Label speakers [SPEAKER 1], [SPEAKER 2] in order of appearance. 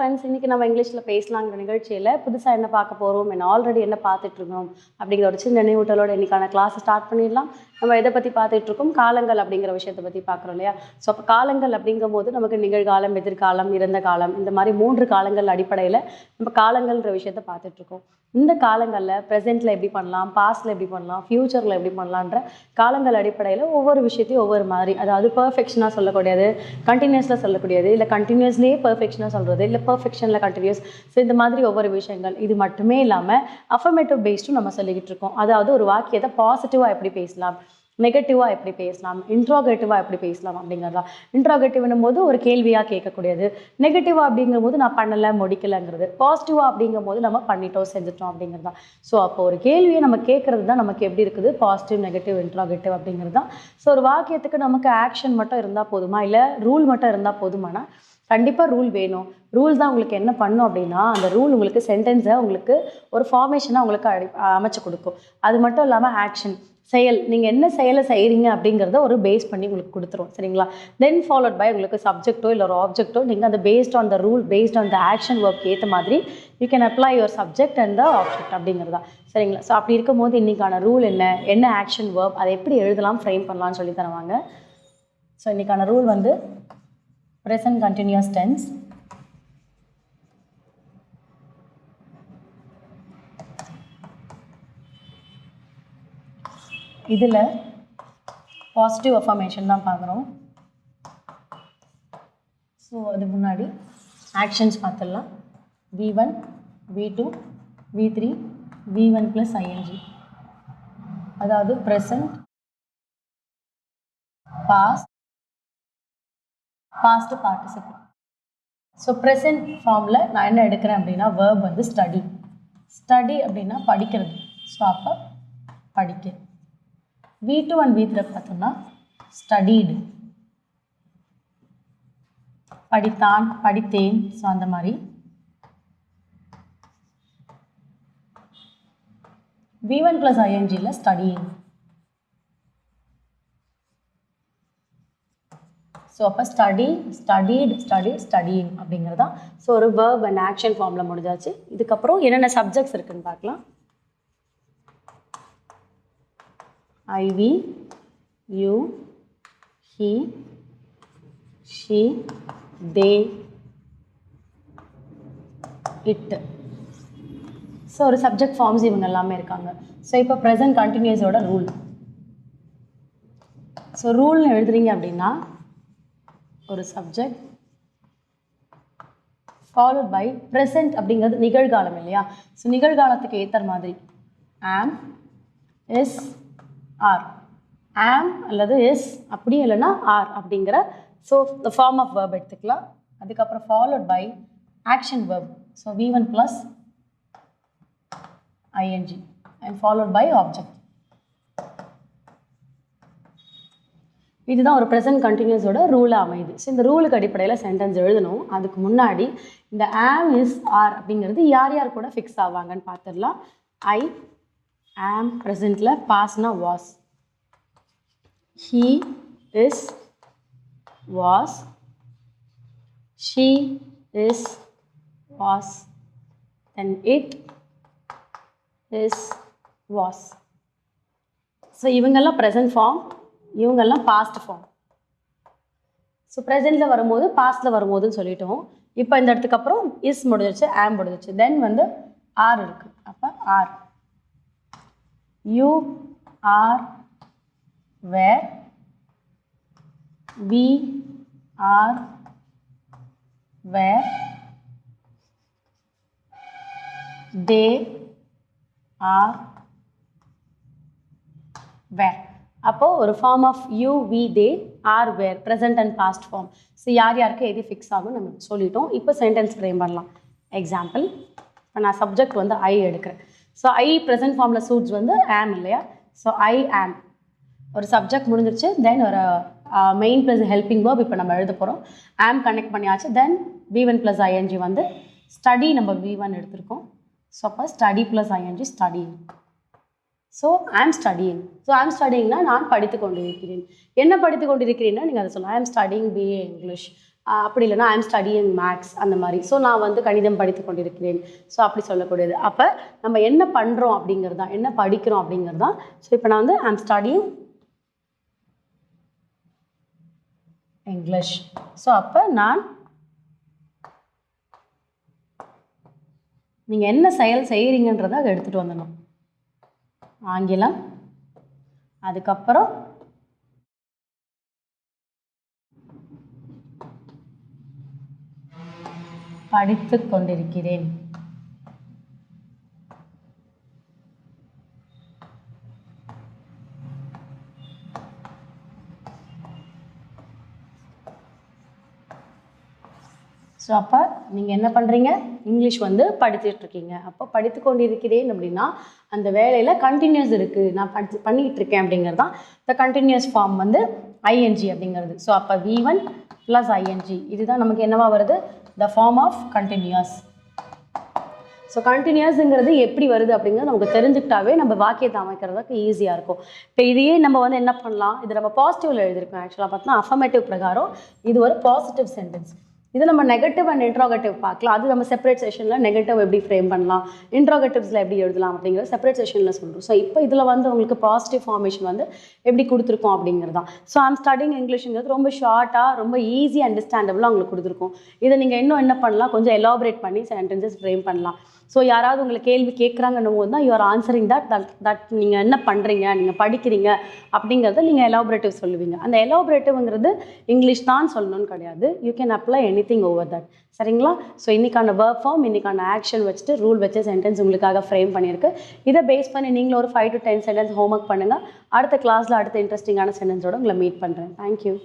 [SPEAKER 1] Friends, இன்றைக்கி நம்ம இங்கிலீஷில் பேசலாங்கிற நிகழ்ச்சியில் புதுசாக என்ன பார்க்க போகிறோம், ஆல்ரெடி என்ன பார்த்துட்ருக்கோம் அப்படிங்கிற ஒரு சின்ன நினைவூட்டலோட இன்றைக்கான கிளாஸை ஸ்டார்ட் பண்ணிடலாம். நம்ம எதை பற்றி பார்த்துட்ருக்கோம், காலங்கள் அப்படிங்கிற விஷயத்தை பற்றி பார்க்குறோம் இல்லையா. ஸோ அப்போ காலங்கள் அப்படிங்கும் போது நமக்கு நிகழ்காலம், எதிர்காலம், இறந்த காலம், இந்த மாதிரி 3 காலங்கள் அடிப்படையில் நம்ம காலங்கள்ன்ற விஷயத்தை பார்த்துட்ருக்கோம். இந்த காலங்களில் ப்ரெசென்ட்டில் எப்படி பண்ணலாம், பாஸ்ட்டில் எப்படி பண்ணலாம், ஃப்யூச்சரில் எப்படி பண்ணலான்ற காலங்கள் அடிப்படையில் ஒவ்வொரு விஷயத்தையும் ஒவ்வொரு மாதிரி, அதாவது பர்ஃபெக்ஷனாக சொல்லக்கூடியது, கண்டினியூஸில் சொல்லக்கூடியது, இல்லை கண்டினியூஸ்லேயே பர்ஃபெக்ஷனாக சொல்கிறது, இல்லை பர்ஃபெக்ஷனில் கண்டினியூஸ். ஸோ இந்த மாதிரி ஒவ்வொரு விஷயங்கள். இது மட்டுமே இல்லாமல் அஃபர்மேட்டிவ் பேஸ்டும் நம்ம சொல்லிக்கிட்டு இருக்கோம். அதாவது ஒரு வாக்கியத்தை பாசிட்டிவாக எப்படி பேசலாம், நெகட்டிவாக எப்படி பேசலாம், இன்ட்ரோகேட்டிவாக எப்படி பேசலாம் அப்படிங்கிறதா. இன்ட்ரோகேட்டிவ்னும் போது ஒரு கேள்வியாக கேட்கக்கூடியது, நெகட்டிவாக அப்படிங்கும் போது நான் பண்ணலை முடிக்கலைங்கிறது, பாசிட்டிவாக அப்படிங்கும் போது நம்ம பண்ணிட்டோம் செஞ்சுட்டோம் அப்படிங்கிறதா. ஸோ அப்போ ஒரு கேள்வியை நம்ம கேட்குறது தான் நமக்கு எப்படி இருக்குது, பாசிட்டிவ், நெகட்டிவ், இன்ட்ரோகேட்டிவ் அப்படிங்கிறது தான். ஸோ ஒரு வாக்கியத்துக்கு நமக்கு ஆக்ஷன் மட்டும் இருந்தால் போதுமா, இல்லை ரூல் மட்டும் இருந்தால் போதுமானா கண்டிப்பாக ரூல் வேணும். ரூல் தான் உங்களுக்கு என்ன பண்ணும் அப்படின்னா, அந்த ரூல் உங்களுக்கு சென்டென்ஸை உங்களுக்கு ஒரு ஃபார்மேஷனாக உங்களுக்கு அமைச்சு கொடுக்கும். அது மட்டும் இல்லாமல் ஆக்ஷன், செயல், நீங்கள் என்ன செயலை செய்கிறீங்க அப்படிங்கிறத ஒரு பேஸ் பண்ணி உங்களுக்கு கொடுத்துரும். சரிங்களா. தென் ஃபாலோட் பை உங்களுக்கு சப்ஜெக்டோ இல்லை ஒரு ஆப்ஜெக்டோ, நீங்கள் அந்த based on the rule, based on the action work ஏற்ற மாதிரி you can apply your subject and the object அப்படிங்கிறதா. சரிங்களா. ஸோ அப்படி இருக்கும்போது இன்றைக்கான ரூல் என்ன ஆக்ஷன் ஒர்க், அதை எப்படி எழுதலாம், ஃப்ரேம் பண்ணலாம்னு சொல்லி தருவாங்க. ஸோ இன்றைக்கான ரூல் வந்து present continuous tense. இதில் பாசிட்டிவ் அஃபர்மேஷன் தான் பார்க்குறோம். ஸோ அது முன்னாடி ஆக்ஷன்ஸ் பார்த்துடலாம். V1, V2, V3, V1 + ing. அதாவது present, past participle. So present ஃபார்மில் நான் என்ன எடுக்கிறேன் அப்படின்னா, வேர்ப் வந்து ஸ்டடி. ஸ்டடி அப்படின்னா படிக்கிறது. ஸோ அப்போ படிக்க. V2 and V3 பார்த்தோம்னா ஸ்டடீடு, படித்தான், படித்தேன். ஸோ அந்த மாதிரி. V1 + ing studying. ஸோ அப்போ ஸ்டடி, ஸ்டடீடு, ஸ்டடியிங் அப்படிங்கிறது தான். ஸோ ஒரு வேர்ப் அண்ட் ஆக்ஷன் ஃபார்மில் முடிஞ்சாச்சு. இதுக்கப்புறம் என்னென்ன சப்ஜெக்ட்ஸ் இருக்குதுன்னு பார்க்கலாம். I, we, you, he, she, they, it. So ஒரு சப்ஜெக்ட் ஃபார்ம்ஸ் இவங்க எல்லாமே இருக்காங்க. ஸோ இப்போ ப்ரெசன்ட் கண்டினியூஸோட ரூல். ஸோ ரூல்னு எழுதுறீங்க அப்படின்னா ஒரு சப்ஜெக்ட் ஃபாலோட் பை ப்ரெசன்ட் அப்படிங்கிறது நிகழ்காலம் இல்லையா. ஸோ நிகழ்காலத்துக்கு ஏற்ற மாதிரி ஆம், இஸ், ஆர். ஆம் அல்லது இஸ், அப்படி இல்லைன்னா ஆர் அப்படிங்கிற so the form of verb எடுத்துக்கலாம். அதுக்கப்புறம் followed by action verb. So V1 + ing and followed by object. இதுதான் ஒரு ப்ரெசன்ட் கண்டினியூஸோட ரூலாக அமையுது. ஸோ இந்த ரூலுக்கு அடிப்படையில் சென்டென்ஸ் எழுதணும். அதுக்கு முன்னாடி இந்த ஆம், இஸ், ஆர் அப்படிங்கிறது யார் யார் கூட ஃபிக்ஸ் ஆவாங்கன்னு பார்த்துடலாம். ஐ, ஆம் ப்ரெசென்ட்டில், பாஸ்ட்னா was. He, is, was. She, is, was. Then it, is, was. So இவங்கெல்லாம் ப்ரெசன்ட் ஃபார்ம், இவங்கெல்லாம் பாஸ்ட் ஃபார்ம். ஸோ ப்ரெசென்ட்டில் வரும்போது, பாஸ்ட்டில் வரும்போதுன்னு சொல்லிட்டோம். இப்போ இந்த இடத்துக்கு அப்புறம் இஸ் முடிஞ்சிச்சு, ஆம் முடிஞ்சிச்சு. தென் வந்து ஆர் இருக்குது. அப்போ are. You, are, were. We, are, were. They, are, were. அப்போது ஒரு form of you, we, they, are, were, present and past form. So யார் யாருக்கு எது ஃபிக்ஸ் ஆகும் நம்ம சொல்லிட்டோம். இப்போ சென்டென்ஸ் ஃப்ரேம் பண்ணலாம். எக்ஸாம்பிள், இப்போ நான் சப்ஜெக்ட் வந்து ஐ எடுக்கிறேன். ஸோ ஐ ப்ரெசன்ட் ஃபார்மில் சூட்ஸ் வந்து ஆம் இல்லையா. ஸோ ஐ ஆம் ஒரு சப்ஜெக்ட் முடிஞ்சிருச்சு. தென் ஒரு மெயின் ப்ளஸ் ஹெல்பிங் வேர்ப் இப்போ நம்ம எழுத போகிறோம். ஆம் கனெக்ட் பண்ணியாச்சு. தென் V1 + ing வந்து ஸ்டடி, நம்ம V1 எடுத்திருக்கோம். ஸோ அப்போ study + ing study. So I'm studying. So I'm ஸ்டடிங்னா நான் படித்து கொண்டிருக்கிறேன். என்ன படித்து கொண்டிருக்கிறேன்னா நீங்கள் அதை சொல்லலாம். ஐம் ஸ்டடிங் பிஏ இங்கிலீஷ், அப்படி இல்லைனா ஐம் ஸ்டடியிங் மேக்ஸ் அந்த மாதிரி. ஸோ நான் வந்து கணிதம் படித்து கொண்டிருக்கிறேன். ஸோ அப்படி சொல்லக்கூடியது. அப்போ நம்ம என்ன பண்ணுறோம் அப்படிங்கிறது தான், என்ன படிக்கிறோம் அப்படிங்கிறது தான். ஸோ இப்போ நான் வந்து ஐம் ஸ்டடியிங் இங்கிலீஷ். ஸோ அப்போ நான் நீங்கள் என்ன செயல் செய்கிறீங்கன்றதை அதை எடுத்துகிட்டு வந்துடணும். ஆங்கிலம், அதுக்கப்புறம் படித்து கொண்டிருக்கிறேன். ஸோ அப்போ நீங்கள் என்ன பண்ணுறீங்க, இங்கிலீஷ் வந்து படிச்சுட்ருக்கீங்க. அப்போ படித்து கொண்டிருக்கிறேன் அப்படின்னா அந்த வேலையில் கண்டினியூஸ் இருக்குது, நான் பண்ணிக்கிட்டு இருக்கேன் அப்படிங்கிறது தான் இந்த கண்டினியூஸ் ஃபார்ம் வந்து ஐஎன்ஜி அப்படிங்கிறது. ஸோ அப்போ V1 + ஐஎன்ஜி இதுதான் நமக்கு என்னவா வருது, the form of continuous. So கண்டினியூஸுங்கிறது எப்படி வருது அப்படிங்கிறது நமக்கு தெரிஞ்சுக்கிட்டாவே நம்ம வாக்கியத்தை அமைக்கிறதுக்கு ஈஸியாக இருக்கும். இப்போ இதையே நம்ம வந்து என்ன பண்ணலாம், இது நம்ம பாசிட்டிவில் எழுதியிருக்கோம். ஆக்சுவலாக பார்த்தோன்னா அஃபர்மேட்டிவ் பிரகாரம் இது ஒரு பாசிட்டிவ் சென்டென்ஸ். இது நம்ம நெகட்டிவ் அண்ட் இன்ட்ராகேட்டிவ் பார்க்கலாம். அது நம்ம செப்பரேட் செஷனில் நெகட்டிவ் எப்படி ஃப்ரேம் பண்ணலாம், இன்ட்ராகேட்டிவ்ஸில் எப்படி எழுதலாம் அப்படிங்கிற செப்பரேட் செஷனில் சொல்கிறோம். ஸோ இப்போ இதில் வந்து உங்களுக்கு பாசிட்டிவ் ஃபார்மேஷன் வந்து எப்படி கொடுத்துருக்கோம் அப்படிங்கிறது தான். ஸோ ஐம் ஸ்டடிங் இங்கிலீஷுங்கிறது ரொம்ப ஷார்ட்டாக ரொம்ப ஈஸி அண்டர்ஸ்டாண்டபிளாக உங்களுக்கு கொடுத்துருக்கோம். இதை நீங்கள் இன்னும் என்ன பண்ணலாம், கொஞ்சம் எலாபரேட் பண்ணி சென்டென்சஸ் ஃப்ரேம் பண்ணலாம். ஸோ யாராவது உங்களை கேள்வி கேட்குறாங்கன்னும் போது தான் யூஆர் ஆன்சரிங் தட் நீங்கள் என்ன பண்ணுறீங்க, நீங்கள் படிக்கிறீங்க அப்படிங்கிறத நீங்கள் எலாபரேட்டிவ் சொல்லுவீங்க. அந்த எலாபரேட்டிவ்ங்கிறது இங்கிலீஷ் தான் சொல்லணும்னு கிடையாது. You can apply anything over that. சரிங்களா? ஸோ இன்றைக்கான வேர்ப் ஃபார்ம், இன்றைக்கான ஆக்ஷன் வச்சுட்டு ரூல் வச்சு சென்டென்ஸ் உங்களுக்காக ஃப்ரேம் பண்ணியிருக்கு. இதை பேஸ் பண்ணி நீங்களும் ஒரு 5 to 10 சென்டென்ஸ் ஹோம்ஒர்க் பண்ணுங்கள். அடுத்த கிளாஸில் அடுத்த இன்ட்ரெஸ்டிங்கான சென்டென்ஸோடு உங்களை மீட் பண்ணுறேன். தேங்க்யூ.